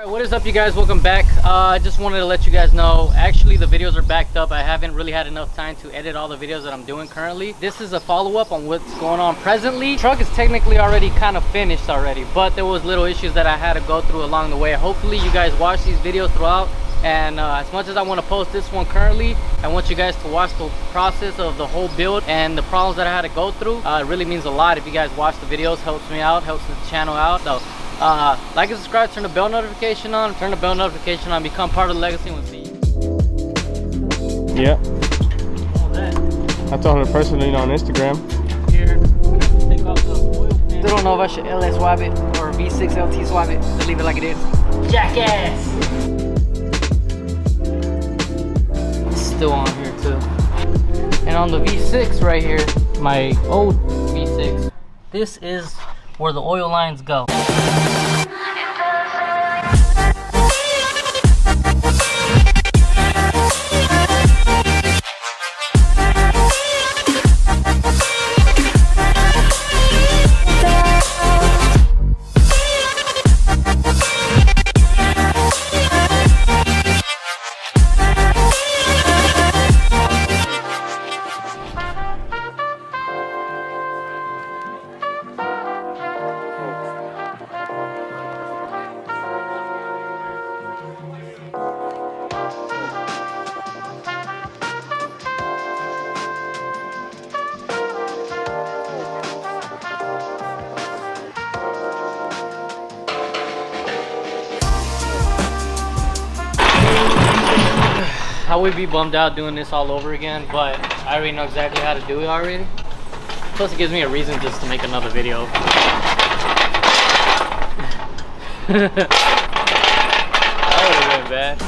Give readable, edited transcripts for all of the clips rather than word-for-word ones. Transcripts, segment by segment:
What is up, you guys? Welcome back. I just wanted to let you guys know, actually the videos are backed up. I haven't really had enough time to edit all the videos that I'm doing currently. This is a follow-up on what's going on presently. Truck is technically already kind of finished already, but there was little issues that I had to go through along the way. Hopefully you guys watch these videos throughout, and as much as I want to post this one currently, I want you guys to watch the process of the whole build and the problems that I had to go through. It really means a lot if you guys watch the videos. Helps me out, helps the channel out. So like and subscribe, turn the bell notification on, become part of the legacy. We'll see you. Yeah. What was that? I told her personally on Instagram. Here, take off the oil pan. Still don't know if I should LS swap it or V6 LT swap it. Just leave it like it is. Jackass! It's still on here too. And on the V6 right here, my old V6, this is where the oil lines go. I would be bummed out doing this all over again, but I already know exactly how to do it already. Plus it gives me a reason just to make another video. That would have been bad.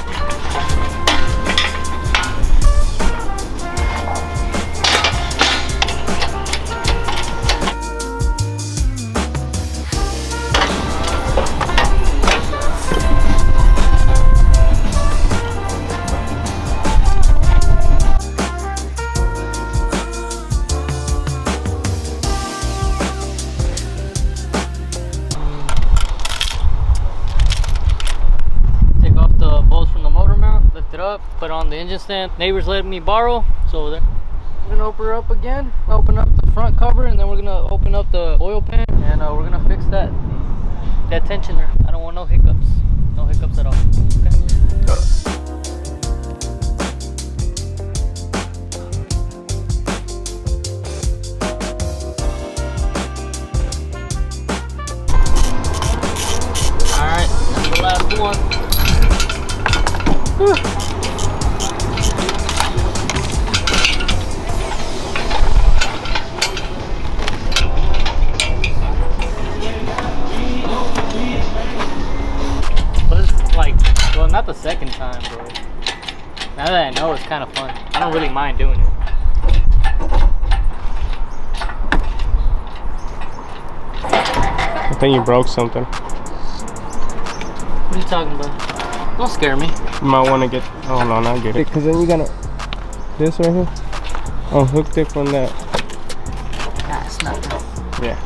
Up, put on the engine stand. Neighbors let me borrow, so I'm gonna open her up again, open up the front cover, and then we're gonna open up the oil pan, and we're gonna fix that tensioner. I don't want no hiccups at all. Okay. All right, that's the last one. Whew. Not the second time, but now that I know, it's kind of fun. I don't really mind doing it. I think you broke something. What are you talking about? Don't scare me. You might want to get, oh no, not get it. Because then you're gonna, this right here, unhooked it from that. Nah, it's not that. Yeah.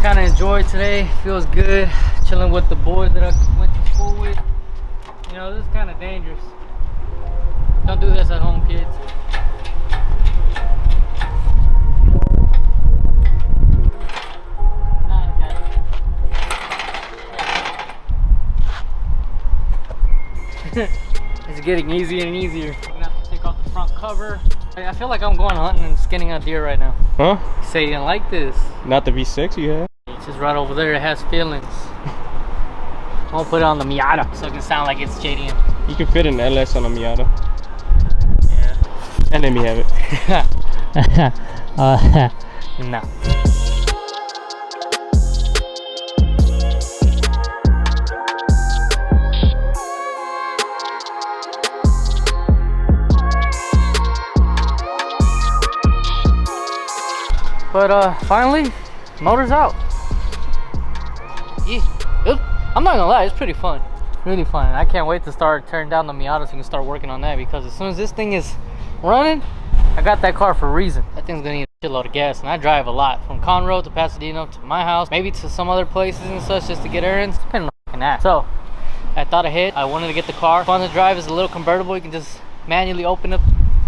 Kind of enjoyed today. Feels good chilling with the boys that I went to school with. You know, this is kind of dangerous. Don't do this at home, kids. It's getting easier and easier. I'm gonna have to take off the front cover. I feel like I'm going hunting and skinning a deer right now. Huh? You say you didn't like this. Not the V6 you have? It's just right over there. It has feelings. I'm gonna put it on the Miata so it can sound like it's JDM. You can fit an LS on a Miata. Yeah. And let me have it. No. But finally, motor's out. Yeah. I'm not gonna lie, it's pretty fun. Really fun. I can't wait to start tearing down the Miata so we can start working on that, because as soon as this thing is running, I got that car for a reason. That thing's gonna need shitload of gas, and I drive a lot from Conroe to Pasadena to my house, maybe to some other places and such just to get errands. It's kind of fucking ass. So I thought ahead. I wanted to get the car. Fun to drive. Is a little convertible. You can just manually open up.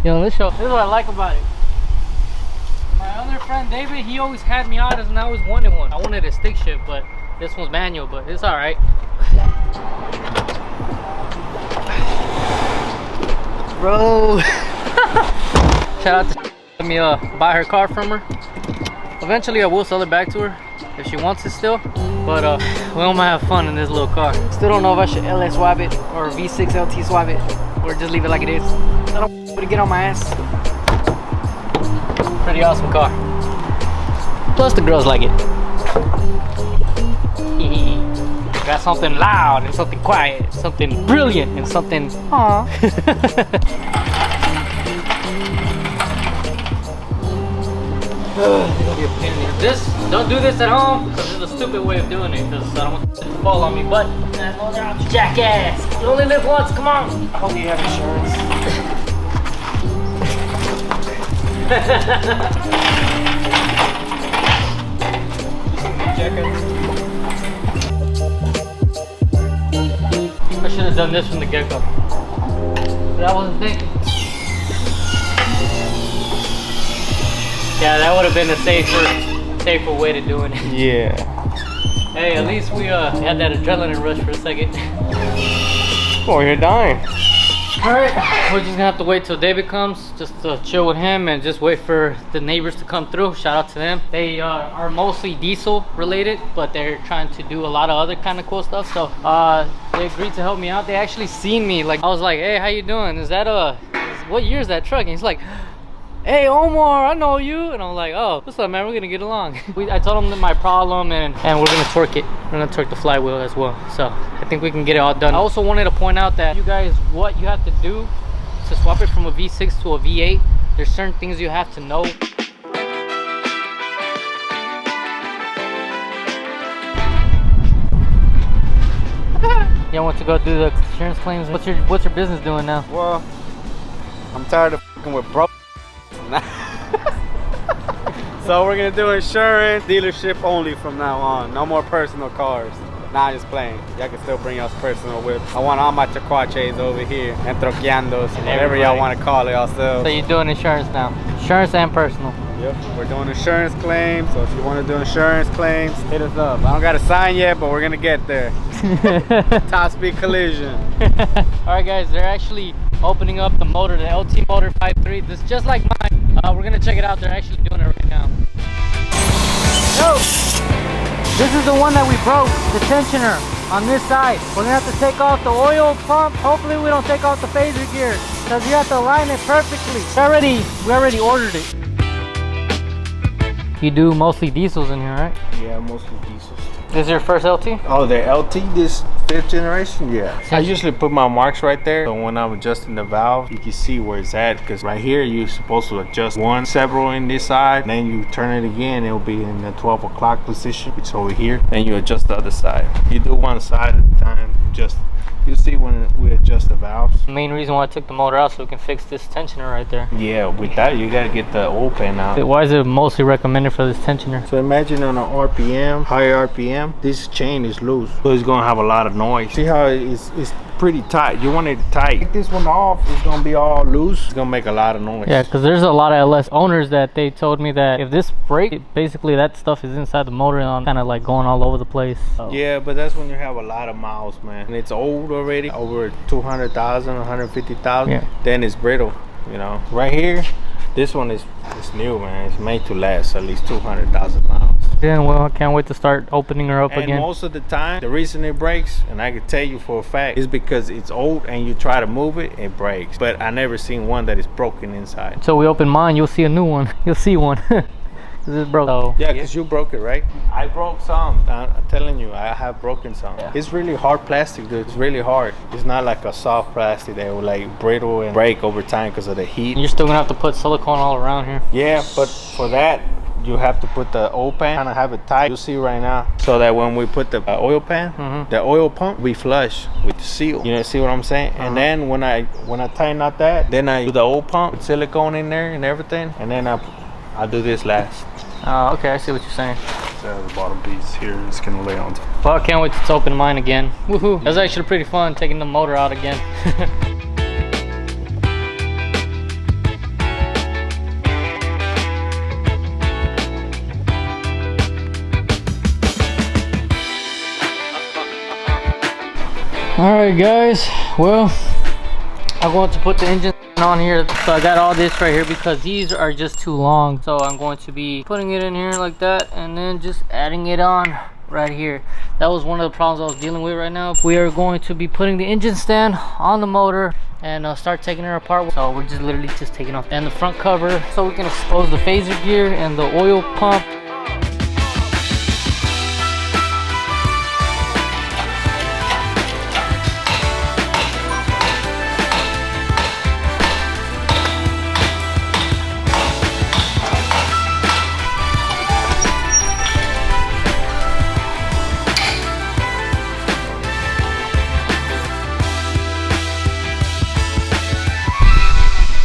You know, this is what I like about it. My other friend David, he always had Miatas and I always wanted one. I wanted a stick shift, but this one's manual, but it's all right. Bro. Shout out to let me buy her car from her. Eventually I will sell it back to her if she wants it still, but we all might have fun in this little car. Still don't know if I should LS swap it or V6 LT swap it or just leave it like it is. I don't want to get on my ass. Pretty awesome car. Plus the girls like it. Got something loud and something quiet, something brilliant and something aww. This, don't do this at home because it's a stupid way of doing it because I don't want it to fall on me, but jackass, you only live once, come on. I hope you have insurance. I should have done this from the get-go, but I wasn't thinking. Yeah, that would have been a safer way to doing it. Yeah. Hey, at least we had that adrenaline rush for a second. Oh, you're dying. Alright, we're just gonna have to wait till David comes, just to chill with him and just wait for the neighbors to come through. Shout out to them. They are mostly diesel related, but they're trying to do a lot of other kind of cool stuff. So they agreed to help me out. They actually seen me, like I was like, hey, how you doing? Is that what year is that truck? And he's like, hey Omar, I know you. And I'm like, oh, what's up, man? We're gonna get along. I told him that my problem and we're gonna torque it. We're gonna torque the flywheel as well. So I think we can get it all done. I also wanted to point out that you guys, what you have to do to swap it from a V6 to a V8, there's certain things you have to know. Y'all want to go do the insurance claims? What's your business doing now? Well, I'm tired of fucking with bro. So we're gonna do insurance, dealership only from now on. No more personal cars. Nah, just playing. Y'all can still bring y'all's personal whips. I want all my chacuaches over here and troqueandos, whatever y'all want to call it yourselves. So you're doing insurance now? Insurance and personal? Yep, we're doing insurance claims. So if you want to do insurance claims, hit us up. I don't got a sign yet, but we're gonna get there. Top speed collision. Alright guys, they're actually opening up the motor, the LT motor 5.3. This is just like mine. We're gonna check it out. They're actually doing it right now. Yo! This is the one that we broke, the tensioner on this side. We're gonna have to take off the oil pump. Hopefully we don't take off the phaser gear because you have to align it perfectly. We already ordered it. You do mostly diesels in here, right? Yeah, mostly diesels. This is your first LT? Oh, the LT, this 5th generation, yeah. I usually put my marks right there, so when I'm adjusting the valve, you can see where it's at, because right here, you're supposed to adjust one servo in this side, and then you turn it again, it'll be in the 12 o'clock position, which is over here, then you adjust the other side. You do one side at a time, you'll see when we adjust the valves. The main reason why I took the motor out so we can fix this tensioner right there. Yeah, with that, you gotta get the oil pan out. Why is it mostly recommended for this tensioner? So imagine on an RPM, higher RPM, this chain is loose, so it's gonna have a lot of noise. See how it's pretty tight. You want it tight. Take this one off, it's gonna be all loose. It's gonna make a lot of noise. Yeah, because there's a lot of LS owners that they told me that if this breaks, basically that stuff is inside the motor and kind of like going all over the place. So. Yeah, but that's when you have a lot of miles, man. And it's old already, over 200,000, 150,000. Yeah. Then it's brittle, you know. Right here, this one is new, man. It's made to last at least 200,000 miles. Yeah, well, I can't wait to start opening her up and again. Most of the time, the reason it breaks, and I can tell you for a fact, is because it's old and you try to move it, it breaks. But I never seen one that is broken inside. So we open mine, you'll see a new one. You'll see one. This is broke. So, yeah, because you broke it, right? I broke some. I'm telling you, I have broken some. Yeah. It's really hard plastic, dude. It's really hard. It's not like a soft plastic that will like brittle and break over time because of the heat. You're still gonna have to put silicone all around here. Yeah, but for that, you have to put the oil pan, kind of have it tight. You'll see right now, so that when we put the oil pan, the oil pump, we flush with the seal. You know, see what I'm saying? And then when I tighten out that, then I do the oil pump with silicone in there and everything, and then I I'll do this last. Oh, okay, I see what you're saying. So the bottom piece here is gonna lay on top. Well, I can't wait to open mine again. Woohoo! That was actually pretty fun taking the motor out again. Alright guys, well, I'm going to put the engine on here. So I got all this right here because these are just too long. So I'm going to be putting it in here like that and then just adding it on right here. That was one of the problems I was dealing with right now. We are going to be putting the engine stand on the motor and start taking it apart. So we're just literally just taking off and the front cover so we can expose the phaser gear and the oil pump.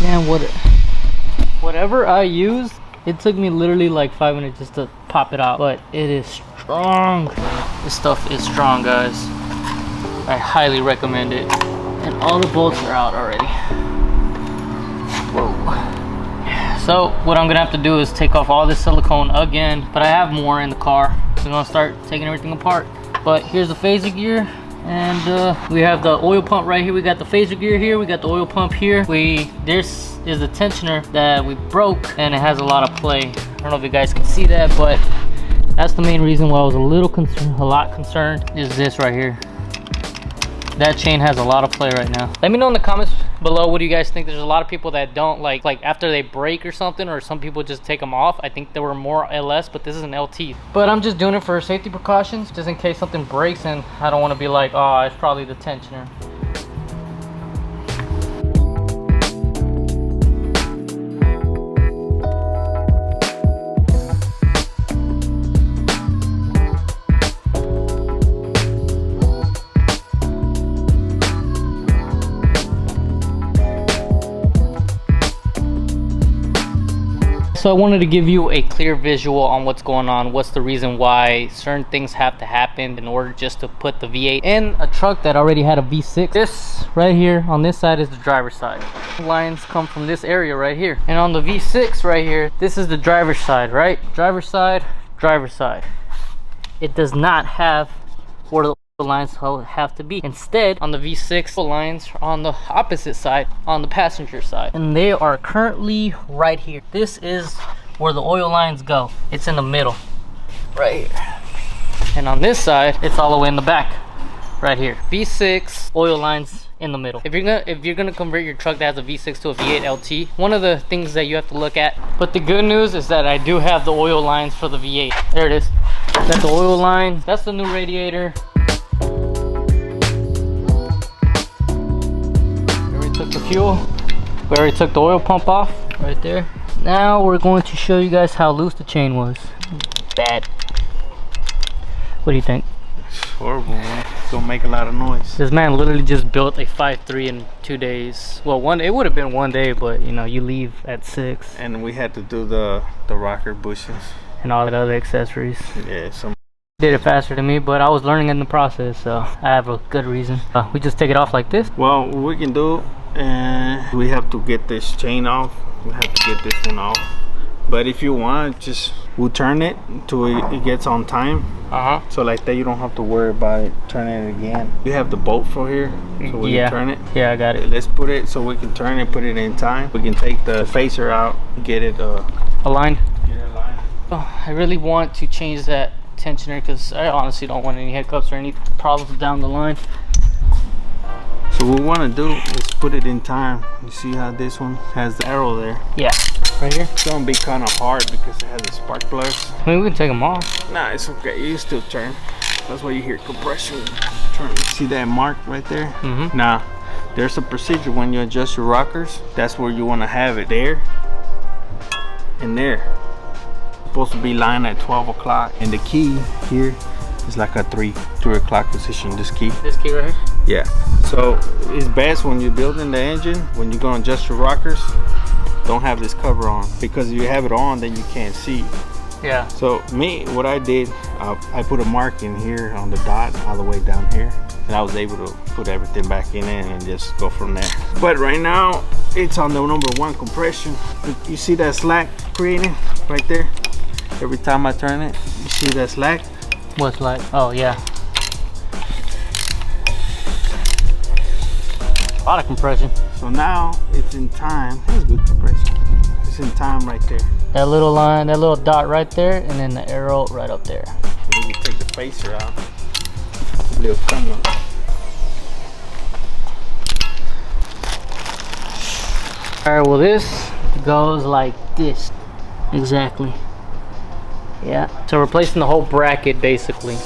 And whatever I used, it took me literally like 5 minutes just to pop it out, but it is strong. This stuff is strong, guys. I highly recommend it. And all the bolts are out already. Whoa. So what I'm gonna have to do is take off all this silicone again, but I have more in the car. So I'm gonna start taking everything apart. But here's the phaser gear. And we have the oil pump right here. We got the phaser gear here. We got the oil pump here. This is the tensioner that we broke, and it has a lot of play. I don't know if you guys can see that, but that's the main reason why I was a lot concerned is this right here. That chain has a lot of play right now. Let me know in the comments below, what do you guys think? There's a lot of people that don't like after they break or something, or some people just take them off. I think there were more LS, but this is an LT. But I'm just doing it for safety precautions, just in case something breaks, and I don't want to be like, oh, it's probably the tensioner. So I wanted to give you a clear visual on what's going on, what's the reason why certain things have to happen in order just to put the V8 in a truck that already had a V6. This right here on this side is the driver's side. Lines come from this area right here. And on the V6 right here, this is the driver's side, right? Driver's side, driver's side. It does not have where the lines have to be. Instead, on the V6, the lines are on the opposite side, on the passenger side, and they are currently right here. This is where the oil lines go. It's in the middle right here, and on this side it's all the way in the back right here. V6 oil lines in the middle. If you're gonna convert your truck that has a V6 to a V8 LT, one of the things that you have to look at, but the good news is that I do have the oil lines for the V8. There it is. Got the oil line. That's the new radiator. Took the fuel. We already took the oil pump off right there. Now we're going to show you guys how loose the chain was. Bad. What do you think? It's horrible, man. It's gonna make a lot of noise. This man literally just built a 5.3 in 2 days. Well, it would have been 1 day, but you know, you leave at 6. And we had to do the rocker bushes and all the other accessories. Yeah, some did it faster than me, but I was learning in the process, so I have a good reason. We just take it off like this. Well, what we can do, we have to get this chain off. We have to get this one off. But if you want, just we'll turn it until it gets on time. So like that, you don't have to worry about it turning it again. You have the bolt for here, so we can turn it. Yeah, I got it. Let's put it so we can turn it, put it in time. We can take the phaser out, get it aligned. Get it aligned. Oh, I really want to change that tensioner because I honestly don't want any hiccups or any problems down the line. So what we want to do is put it in time. You see how this one has the arrow there? Yeah, right here. It's gonna be kind of hard because it has the spark plugs. I mean, we can take them off. Nah, it's okay. You still turn. That's why you hear compression. Turn. See that mark right there? Mm-hmm. Now, there's a procedure when you adjust your rockers. That's where you want to have it there and there. Supposed to be lying at 12 o'clock, and the key here is like a 3 o'clock position. This key right here. Yeah, so it's best when you're building the engine, when you're going to adjust your rockers, don't have this cover on, because if you have it on, then you can't see. Yeah. So me, what I did, I put a mark in here on the dot all the way down here, and I was able to put everything back in it and just go from there. But right now it's on the #1 compression. You see that slack creating right there? Every time I turn it, you see that slack? What's like? Oh yeah. A lot of compression. So now it's in time. That's good compression. It's in time right there. That little line, that little dot right there, and then the arrow right up there. And then you take the facer out. Little camera. All right, well this goes like this. Exactly. Yeah, so replacing the whole bracket basically.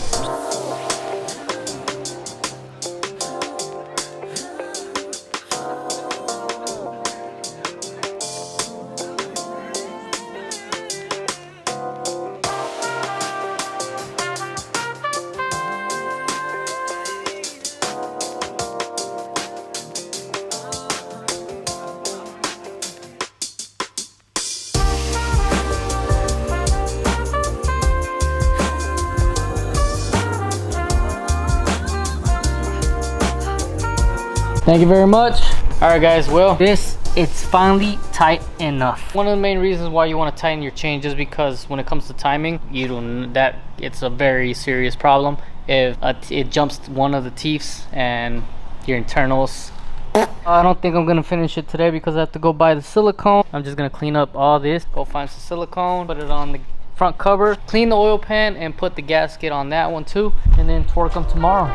Thank you very much. All right guys, well, it's finally tight enough. One of the main reasons why you want to tighten your chain is because when it comes to timing, it's a very serious problem. If it jumps one of the teeths and your internals. I don't think I'm gonna finish it today because I have to go buy the silicone. I'm just gonna clean up all this, go find some silicone, put it on the front cover, clean the oil pan, and put the gasket on that one too, and then torque them tomorrow.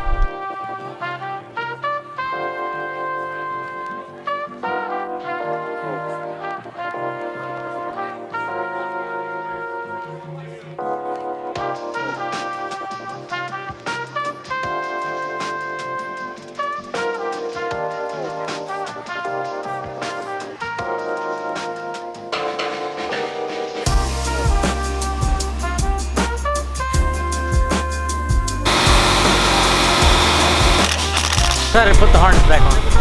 Decided to put the harness back on.